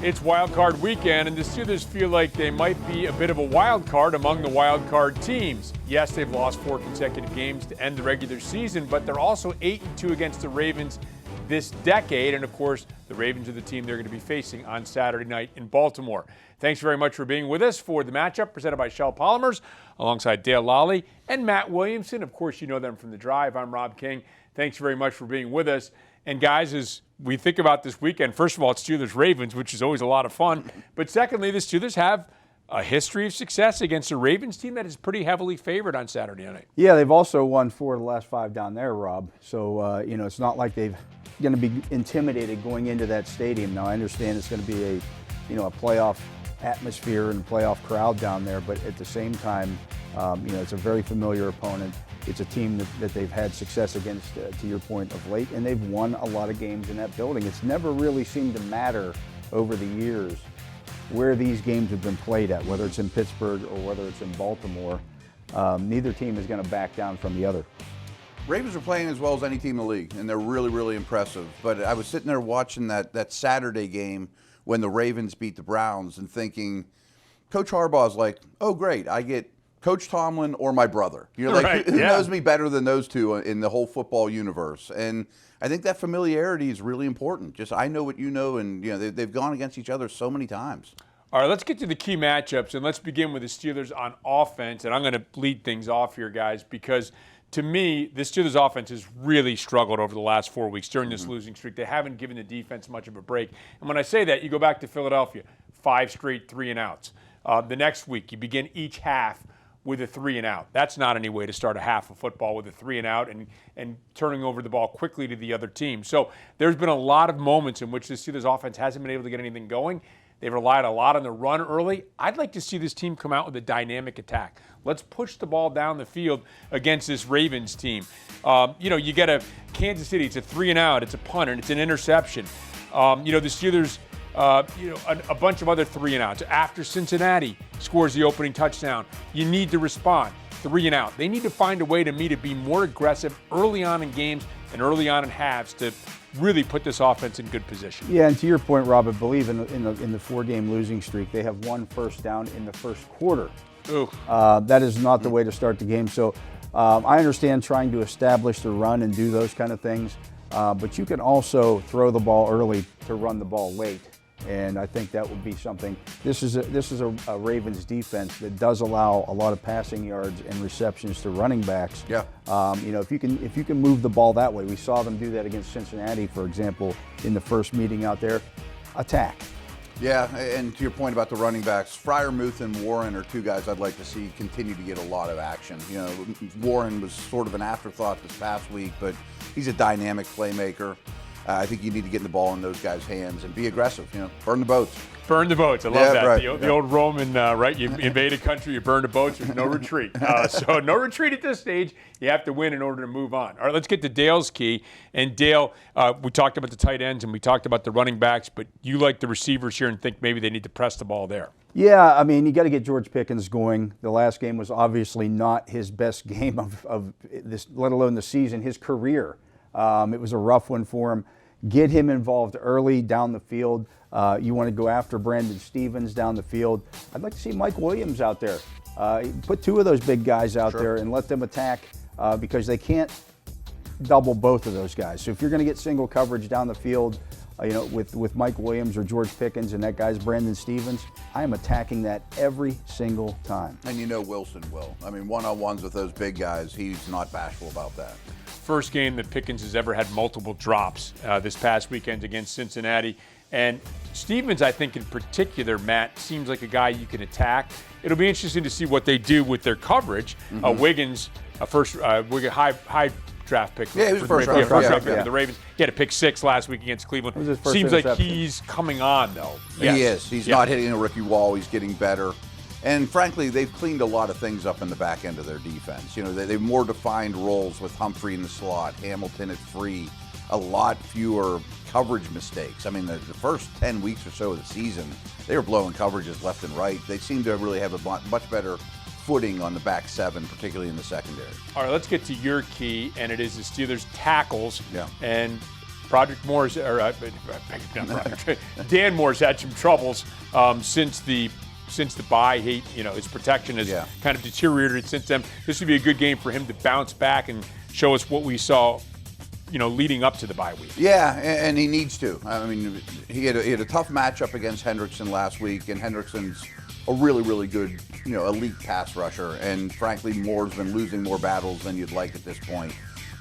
It's wild card weekend, and the Steelers feel like they might be a bit of a wild card among the wild card teams. Yes, they've lost 4 consecutive games to end the regular season, but they're also 8-2 against the Ravens this decade. And of course, the Ravens are the team they're going to be facing on Saturday night in Baltimore. Thanks very much for being with us for the matchup presented by Shell Polymers, alongside Dale Lolley and Matt Williamson. Of course, you know them from The Drive. I'm Rob King. Thanks very much for being with us. And guys, as we think about this weekend, first of all, it's Steelers-Ravens, which is always a lot of fun. But secondly, the Steelers have a history of success against a Ravens team that is pretty heavily favored on Saturday night. Yeah, they've also won 4 of the last 5 down there, Rob. So, it's not like they're going to be intimidated going into that stadium. Now, I understand it's going to be a playoff atmosphere and a playoff crowd down there, but at the same time, it's a very familiar opponent. It's a team that they've had success against, to your point, of late, and they've won a lot of games in that building. It's never really seemed to matter over the years where these games have been played at, whether it's in Pittsburgh or whether it's in Baltimore. Neither team is going to back down from the other. Ravens are playing as well as any team in the league, and they're really, really impressive. But I was sitting there watching that Saturday game when the Ravens beat the Browns and thinking, Coach Harbaugh's like, oh, great, I get Coach Tomlin or my brother. Right, who knows me better than those two in the whole football universe? And I think that familiarity is really important. Just I know what you know, and they've gone against each other so many times. All right, let's get to the key matchups, and let's begin with the Steelers on offense. And I'm going to lead things off here, guys, because to me, the Steelers offense has really struggled over the last 4 weeks during this losing streak. They haven't given the defense much of a break. And when I say that, you go back to Philadelphia, 5 straight 3-and-outs. The next week, you begin each half with a 3-and-out. That's not any way to start a half of football, with a 3-and-out and turning over the ball quickly to the other team. So there's been a lot of moments in which the Steelers offense hasn't been able to get anything going. They've relied a lot on the run early. I'd like to see this team come out with a dynamic attack. Let's push the ball down the field against this Ravens team. You get a Kansas City, it's a 3-and-out, it's a punt, and it's an interception. The Steelers, a bunch of other 3-and-outs. After Cincinnati scores the opening touchdown, you need to respond. 3-and-out. They need to find a way to be more aggressive early on in games and early on in halves to really put this offense in good position. Yeah, and to your point, Rob, I believe in the 4-game losing streak, they have 1 first down in the first quarter. That is not the way to start the game. So I understand trying to establish the run and do those kind of things, but you can also throw the ball early to run the ball late. And I think that would be something. This is a Ravens defense that does allow a lot of passing yards and receptions to running backs. Yeah. If you can move the ball that way, we saw them do that against Cincinnati, for example, in the first meeting out there. Attack. Yeah, and to your point about the running backs, Freiermuth and Warren are 2 guys I'd like to see continue to get a lot of action. Warren was sort of an afterthought this past week, but he's a dynamic playmaker. I think you need to get the ball in those guys' hands and be aggressive. Burn the boats. Burn the boats. I love that. Right. The old Roman, right? You invade a country, you burn the boats, there's no retreat. So no retreat at this stage. You have to win in order to move on. All right, let's get to Dale's key. And Dale, we talked about the tight ends and we talked about the running backs, but you like the receivers here and think maybe they need to press the ball there. Yeah, I mean, you got to get George Pickens going. The last game was obviously not his best game of this, let alone the season, his career. It was a rough one for him. Get him involved early down the field. You want to go after Brandon Stevens down the field. I'd like to see Mike Williams out there. Put 2 of those big guys out there and let them attack because they can't double both of those guys. So if you're going to get single coverage down the field, with Mike Williams or George Pickens and that guy's Brandon Stevens, I am attacking that every single time. And Wilson will. I mean, one-on-ones with those big guys, he's not bashful about that. First game that Pickens has ever had multiple drops this past weekend against Cincinnati. And Stevens, I think in particular, Matt, seems like a guy you can attack. It'll be interesting to see what they do with their coverage. Wiggins, high draft pick. Yeah, he was first round pick for the Ravens. He had a pick 6 last week against Cleveland. Seems like he's coming on, though. Yes. He is. He's not hitting a rookie wall. He's getting better. And frankly, they've cleaned a lot of things up in the back end of their defense. They've more defined roles with Humphrey in the slot, Hamilton at free, a lot fewer coverage mistakes. I mean, the first 10 weeks or so of the season, they were blowing coverages left and right. They seem to really have a much better footing on the back 7, particularly in the secondary. All right, let's get to your key, and it is the Steelers' tackles. Yeah. And Project Moore's, or not Project, Dan Moore's had some troubles since the bye. His protection has kind of deteriorated since then. This would be a good game for him to bounce back and show us what we saw, leading up to the bye week. Yeah, and he needs to. I mean, he had a tough matchup against Hendrickson last week, and Hendrickson's a really, really good, elite pass rusher. And frankly, Moore's been losing more battles than you'd like at this point.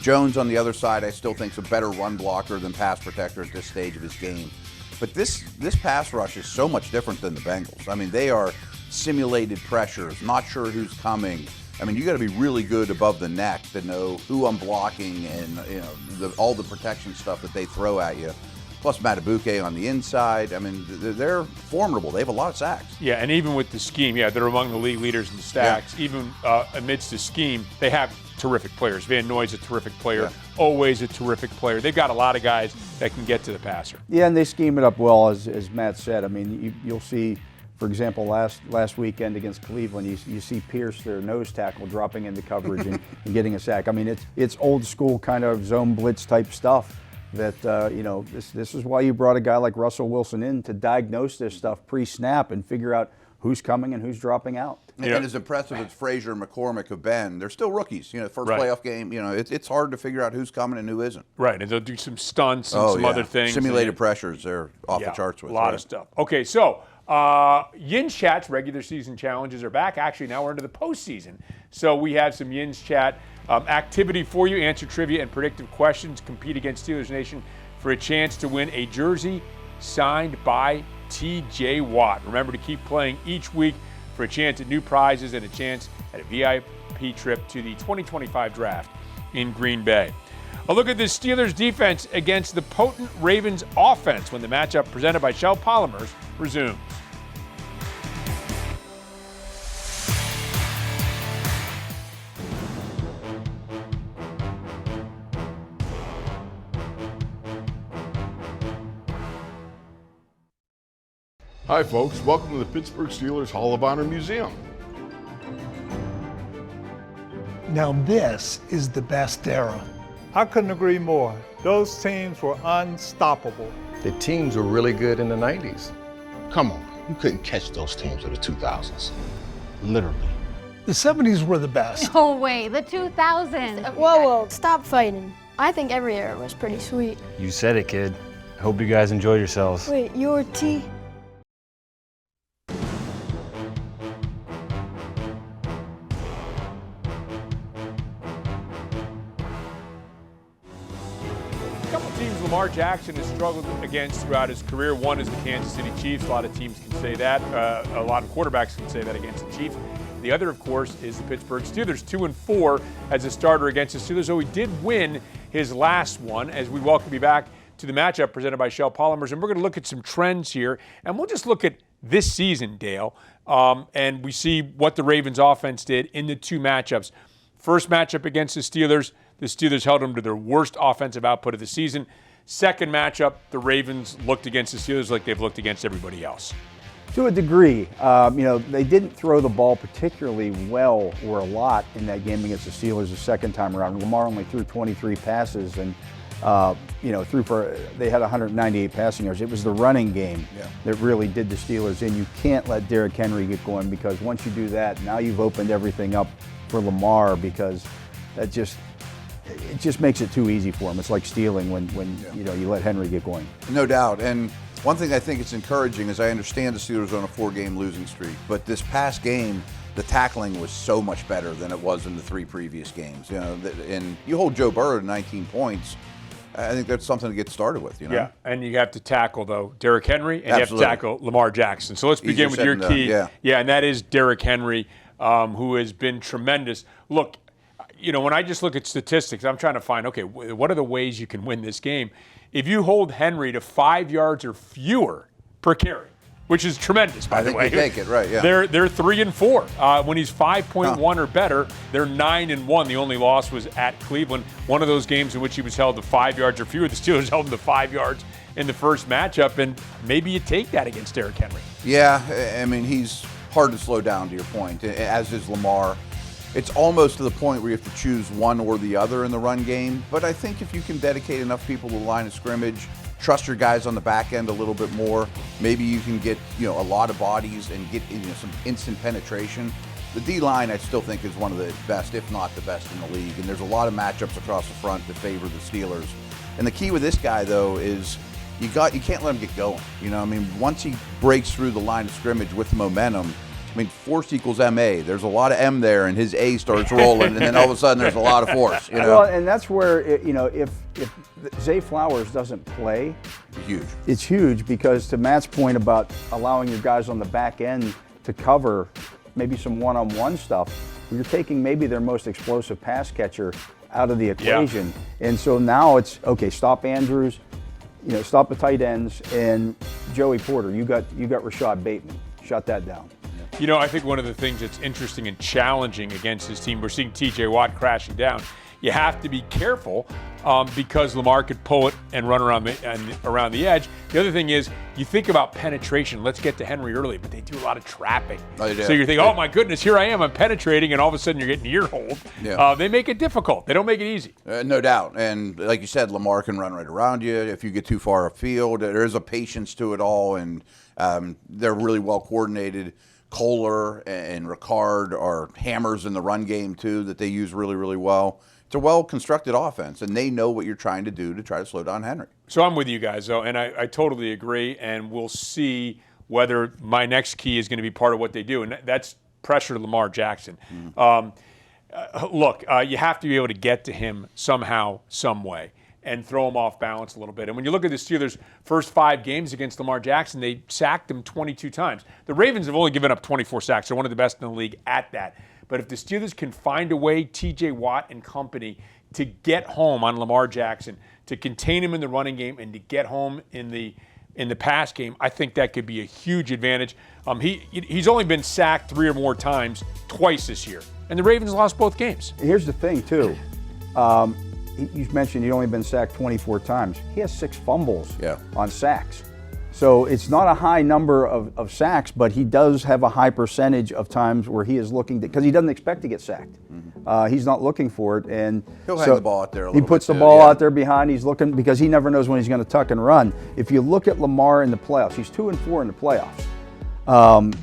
Jones, on the other side, I still think is a better run blocker than pass protector at this stage of his game. But this pass rush is so much different than the Bengals. I mean, they are simulated pressures, not sure who's coming. I mean, you got to be really good above the neck to know who I'm blocking and all the protection stuff that they throw at you. Plus Matabuke on the inside. I mean, they're formidable. They have a lot of sacks. Yeah, and even with the scheme, they're among the league leaders in sacks. Yeah. Even amidst the scheme, they have terrific players. Van Noy's a terrific player. Always a terrific player. They've got a lot of guys that can get to the passer. Yeah, and they scheme it up well, as Matt said. I mean, you'll see, for example, last weekend against Cleveland, you see Pierce, their nose tackle, dropping into coverage and getting a sack. I mean, it's old school kind of zone blitz type stuff. That this is why you brought a guy like Russell Wilson in to diagnose this stuff pre-snap and figure out who's coming and who's dropping out. And as impressive as Frazier and McCormick have been, they're still rookies. First playoff game, it's hard to figure out who's coming and who isn't. Right, and they'll do some stunts and some other things. Simulated pressures, they're off the charts with. A lot of stuff. Okay, so Yin's Chat's regular season challenges are back. Actually, now we're into the postseason. So we have some Yin's Chat activity for you. Answer trivia and predictive questions. Compete against Steelers Nation for a chance to win a jersey signed by T.J. Watt. Remember to keep playing each week for a chance at new prizes and a chance at a VIP trip to the 2025 draft in Green Bay. A look at the Steelers defense against the potent Ravens offense when the matchup presented by Shell Polymers resumes. Hi folks, welcome to the Pittsburgh Steelers Hall of Honor Museum. Now this is the best era. I couldn't agree more. Those teams were unstoppable. The teams were really good in the 90s. Come on, you couldn't catch those teams of the 2000s. Literally. The 70s were the best. No way, the 2000s. Whoa, stop fighting. I think every era was pretty sweet. You said it, kid. I hope you guys enjoy yourselves. Wait, you're T? Lamar Jackson has struggled against throughout his career. One is the Kansas City Chiefs. A lot of teams can say that. A lot of quarterbacks can say that against the Chiefs. The other, of course, is the Pittsburgh Steelers. 2-4 as a starter against the Steelers, though he did win his last one. As we welcome you back to the matchup presented by Shell Polymers. And we're going to look at some trends here. And we'll just look at this season, Dale. And we see what the Ravens offense did in the two matchups. First matchup against the Steelers held them to their worst offensive output of the season. Second matchup, the Ravens looked against the Steelers like they've looked against everybody else. To a degree. They didn't throw the ball particularly well or a lot in that game against the Steelers the second time around. Lamar only threw 23 passes and, they had 198 passing yards. It was the running game that really did the Steelers in. You can't let Derrick Henry get going because once you do that, now you've opened everything up for Lamar because it just makes it too easy for him. It's like stealing when you let Henry get going. No doubt. And one thing I think it's encouraging is I understand the Steelers are on a 4-game losing streak, but this past game, the tackling was so much better than it was in the 3 previous games. And you hold Joe Burrow to 19 points. I think that's something to get started with. Yeah, and you have to tackle though Derrick Henry, and Absolutely. You have to tackle Lamar Jackson. So let's begin with your key. And that is Derrick Henry, who has been tremendous. Look. When I just look at statistics, I'm trying to find, okay, what are the ways you can win this game? If you hold Henry to 5 yards or fewer per carry, which is tremendous, by the way. I think you take it, right, yeah. They're 3-4. When he's 5.1 or better, they're 9-1. The only loss was at Cleveland. One of those games in which he was held to 5 yards or fewer. The Steelers held him to 5 yards in the first matchup, and maybe you take that against Derrick Henry. Yeah, I mean, he's hard to slow down, to your point, as is Lamar. it's almost to the point where you have to choose one or the other in the run game. But I think if you can dedicate enough people to the line of scrimmage, trust your guys on the back end a little bit more, maybe you can get a lot of bodies and get some instant penetration. The D-line, I still think, is one of the best, if not the best in the league. And there's a lot of matchups across the front that favor the Steelers. And the key with this guy, though, is you can't let him get going. Once he breaks through the line of scrimmage with momentum, force equals MA. There's a lot of M there, and his A starts rolling, and then all of a sudden there's a lot of force. Well, and that's where if Zay Flowers doesn't play, huge. It's huge because to Matt's point about allowing your guys on the back end to cover maybe some one-on-one stuff, you're taking maybe their most explosive pass catcher out of the equation, and so now it's okay. Stop Andrews, stop the tight ends, and Joey Porter. You got Rashad Bateman. Shut that down. I think one of the things that's interesting and challenging against this team, we're seeing T.J. Watt crashing down. You have to be careful because Lamar could pull it and run around the edge. The other thing is, you think about penetration. Let's get to Henry early, but they do a lot of trapping. Oh, they do. So you're thinking, oh my goodness, here I am, I'm penetrating, and all of a sudden you're getting ear hold. Yeah. They make it difficult. They don't make it easy. No doubt. And like you said, Lamar can run right around you if you get too far afield. There is a patience to it all, and they're really well coordinated. Kohler and Ricard are hammers in the run game, too, that they use really, really well. It's a well-constructed offense, and they know what you're trying to do to try to slow down Henry. So I'm with you guys, though, and I totally agree, and we'll see whether my next key is going to be part of what they do, and that's pressure Lamar Jackson. Look, you have to be able to get to him somehow, some way, and throw him off balance a little bit. And when you look at the Steelers' first 5 games against Lamar Jackson, they sacked him 22 times. The Ravens have only given up 24 sacks. They're one of the best in the league at that. But if the Steelers can find a way, T.J. Watt and company, to get home on Lamar Jackson, to contain him in the running game, and to get home in the pass game, I think that could be a huge advantage. He's only been sacked 3 or more times, twice this year. And the Ravens lost both games. Here's the thing, too. You mentioned he's only been sacked 24 times. He has 6 fumbles on sacks. So it's not a high number of sacks, but he does have a high percentage of times where he is looking, because he doesn't expect to get sacked. He's not looking for it. And he'll hang the ball out there a little bit. He puts the ball out there behind. He's looking because he never knows when he's going to tuck and run. If you look at Lamar in the playoffs, he's 2-4 in the playoffs.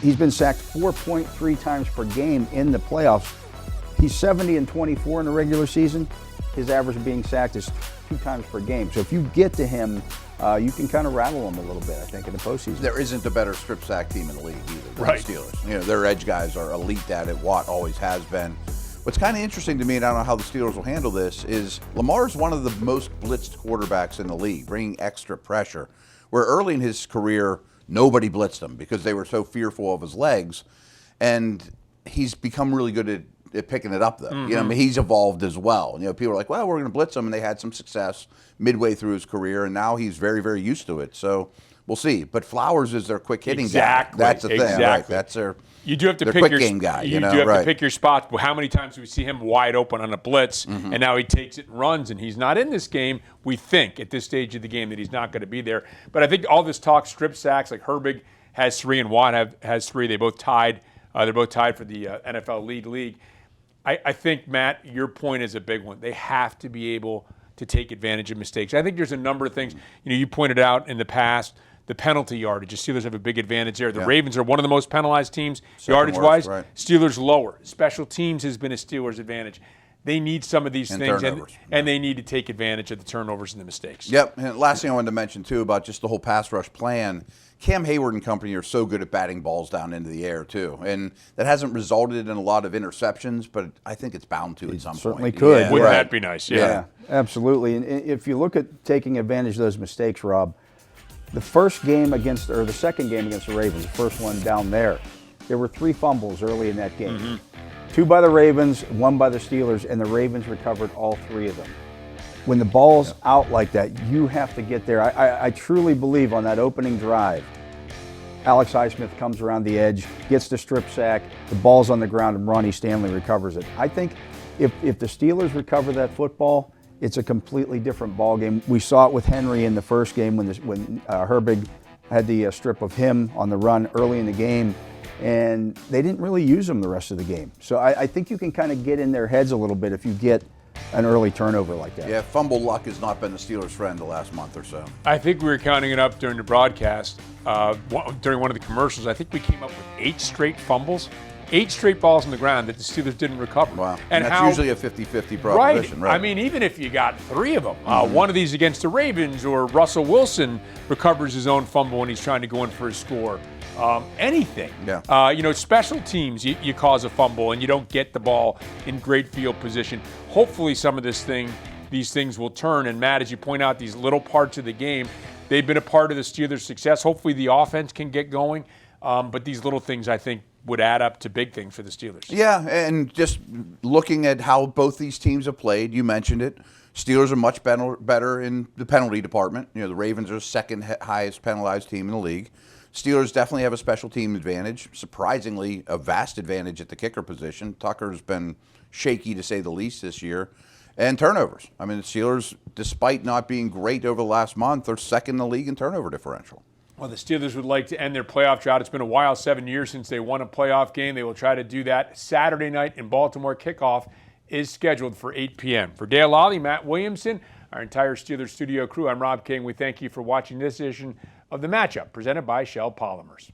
He's been sacked 4.3 times per game in the playoffs. He's 70-24 in the regular season. His average of being sacked is 2 times per game. So if you get to him, you can kind of rattle him a little bit, I think, in the postseason. There isn't a better strip sack team in the league either than Right. the Steelers. Their edge guys are elite at it. Watt always has been. What's kind of interesting to me, and I don't know how the Steelers will handle this, is Lamar's one of the most blitzed quarterbacks in the league, bringing extra pressure. Where early in his career, nobody blitzed him because they were so fearful of his legs. And he's become really good at picking it up, though. He's evolved as well. People are like, well, we're going to blitz him, and they had some success midway through his career, and now he's very, very used to it. So we'll see. But Flowers is their quick hitting guy. That's the thing. Right? That's their You do have to pick quick your game guy. You do have to pick your spots. But how many times do we see him wide open on a blitz, and now he takes it and runs, and he's not in this game? We think at this stage of the game that he's not going to be there. But I think all this talk, strip sacks, like Herbig has 3 and Watt has 3. They both tied. They're both tied for the NFL league. I think, Matt, your point is a big one. They have to be able to take advantage of mistakes. I think there's a number of things. You pointed out in the past, the penalty yardage. The Steelers have a big advantage there. The Ravens are one of the most penalized teams, yardage-wise. Right. Steelers lower. Special teams has been a Steelers advantage. They need some of these things, and they need to take advantage of the turnovers and the mistakes. Yep. And last thing I wanted to mention, too, about just the whole pass rush plan, Cam Hayward and company are so good at batting balls down into the air, too. And that hasn't resulted in a lot of interceptions, but I think it's bound to at some point. Certainly could. Yeah. Wouldn't that be nice? Yeah, absolutely. And if you look at taking advantage of those mistakes, Rob, the second game against the Ravens, the first one down there were 3 fumbles early in that game. 2 by the Ravens, 1 by the Steelers, and the Ravens recovered all 3 of them. When the ball's out like that, you have to get there. I truly believe on that opening drive, Alex Highsmith comes around the edge, gets the strip sack, the ball's on the ground, and Ronnie Stanley recovers it. I think if the Steelers recover that football, it's a completely different ball game. We saw it with Henry in the first game when Herbig had the strip of him on the run early in the game, and they didn't really use them the rest of the game. So I think you can kind of get in their heads a little bit if you get an early turnover like that. Yeah, fumble luck has not been the Steelers' friend the last month or so. I think we were counting it up during the broadcast, during one of the commercials. I think we came up with 8 straight fumbles, 8 straight balls on the ground that the Steelers didn't recover. Wow. And that's usually a 50-50 proposition, right? I mean, even if you got 3 of them, one of these against the Ravens, or Russell Wilson recovers his own fumble when he's trying to go in for a score. Anything. Yeah. Special teams, you cause a fumble and you don't get the ball in great field position. Hopefully some of these things will turn. And Matt, as you point out, these little parts of the game, they've been a part of the Steelers' success. Hopefully the offense can get going. But these little things, I think, would add up to big things for the Steelers. Yeah, and just looking at how both these teams have played, you mentioned it. Steelers are much better in the penalty department. The Ravens are the second highest penalized team in the league. Steelers definitely have a special team advantage, surprisingly a vast advantage at the kicker position. Tucker's been shaky to say the least this year. And turnovers. I mean, the Steelers, despite not being great over the last month, are second in the league in turnover differential. Well, the Steelers would like to end their playoff drought. It's been a while, 7 years since they won a playoff game. They will try to do that Saturday night in Baltimore. Kickoff is scheduled for 8 p.m. For Dale Lolley, Matt Williamson, our entire Steelers studio crew, I'm Rob King. We thank you for watching this edition of The Matchup, presented by Shell Polymers.